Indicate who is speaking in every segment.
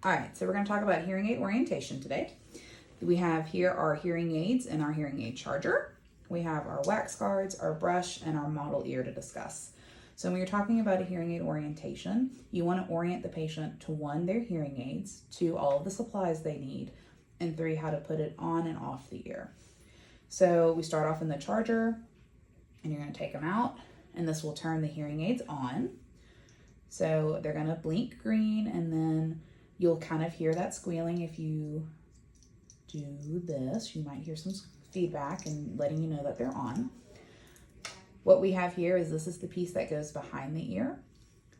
Speaker 1: All right, so we're going to talk about hearing aid orientation today. We have here our hearing aids and our hearing aid charger. We have our wax guards, our brush, and our model ear to discuss. So when you're talking about a hearing aid orientation, you want to orient the patient to 1, their hearing aids, 2, all of the supplies they need, and 3, how to put it on and off the ear. So we start off in the charger, and you're going to take them out, and this will turn the hearing aids on. So they're going to blink green, and then you'll kind of hear that squealing. If you do this, you might hear some feedback and letting you know that they're on. What we have here is this is the piece that goes behind the ear.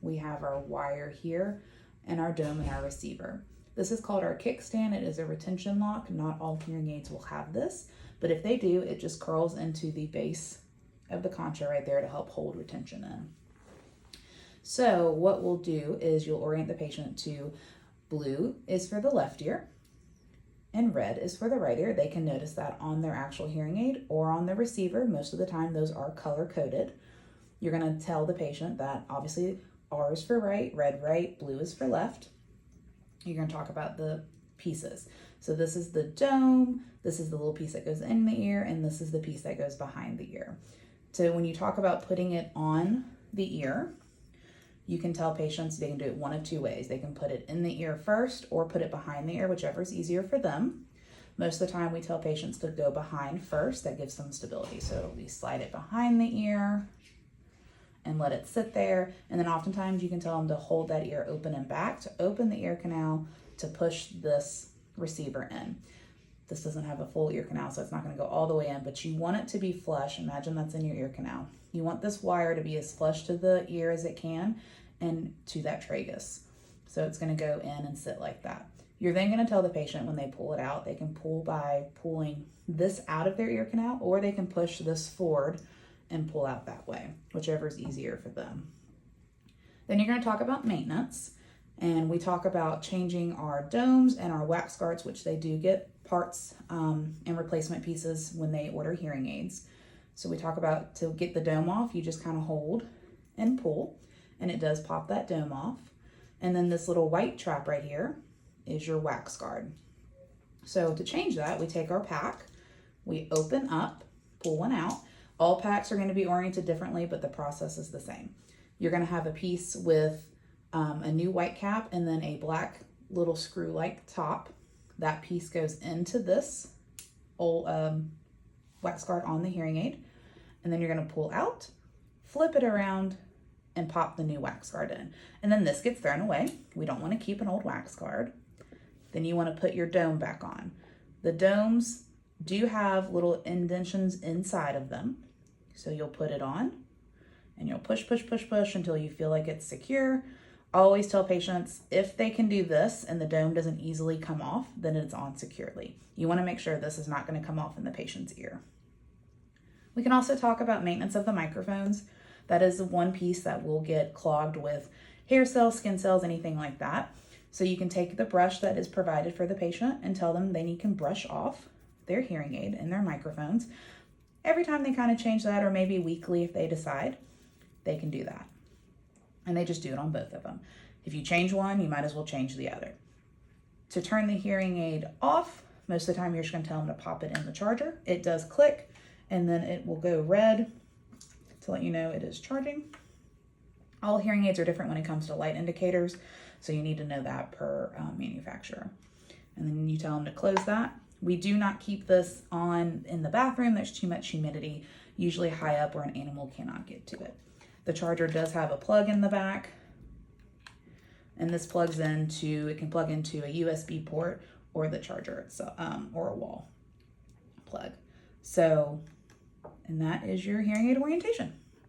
Speaker 1: We have our wire here and our dome and our receiver. This is called our kickstand. It is a retention lock. Not all hearing aids will have this, but if they do, it just curls into the base of the concha right there to help hold retention in. So what we'll do is you'll orient the patient to blue is for the left ear and red is for the right ear. They can notice that on their actual hearing aid or on the receiver. Most of the time those are color coded. You're going to tell the patient that obviously R is for right, red right, blue is for left. You're going to talk about the pieces. So this is the dome, this is the little piece that goes in the ear, and this is the piece that goes behind the ear. So when you talk about putting it on the ear, you can tell patients they can do it one of 2 ways. They can put it in the ear first or put it behind the ear, whichever is easier for them. Most of the time we tell patients to go behind first. That gives them stability. So we slide it behind the ear and let it sit there. And then oftentimes you can tell them to hold that ear open and back to open the ear canal to push this receiver in. This doesn't have a full ear canal, so it's not going to go all the way in, but you want it to be flush. Imagine that's in your ear canal. You want this wire to be as flush to the ear as it can and to that tragus. So it's going to go in and sit like that. You're then going to tell the patient when they pull it out, they can pull by pulling this out of their ear canal, or they can push this forward and pull out that way, whichever is easier for them. Then you're going to talk about maintenance, and we talk about changing our domes and our wax guards, which they do get parts and replacement pieces when they order hearing aids. So we talk about to get the dome off, you just kind of hold and pull, and it does pop that dome off. And then this little white trap right here is your wax guard. So to change that, we take our pack, we open up, pull one out. All packs are going to be oriented differently, but the process is the same. You're going to have a piece with a new white cap and then a black little screw-like top. That piece goes into this old wax guard on the hearing aid, and then you're going to pull out, flip it around, and pop the new wax guard in. And then this gets thrown away. We don't want to keep an old wax guard. Then you want to put your dome back on. The domes do have little indentions inside of them. So you'll put it on and you'll push, push, push, push until you feel like it's secure. I always tell patients if they can do this and the dome doesn't easily come off, then it's on securely. You want to make sure this is not going to come off in the patient's ear. We can also talk about maintenance of the microphones. That is one piece that will get clogged with hair cells, skin cells, anything like that. So you can take the brush that is provided for the patient and tell them they can brush off their hearing aid and their microphones. Every time they kind of change that, or maybe weekly if they decide, they can do that. And they just do it on both of them. If you change one, you might as well change the other. To turn the hearing aid off, most of the time you're just going to tell them to pop it in the charger. It does click, and then it will go red to let you know it is charging. All hearing aids are different when it comes to light indicators, so you need to know that per manufacturer. And then you tell them to close that. We do not keep this on in the bathroom. There's too much humidity, usually high up where an animal cannot get to it. The charger does have a plug in the back, and this plugs into, it can plug into a USB port or the charger itself, or a wall plug. So, and that is your hearing aid orientation.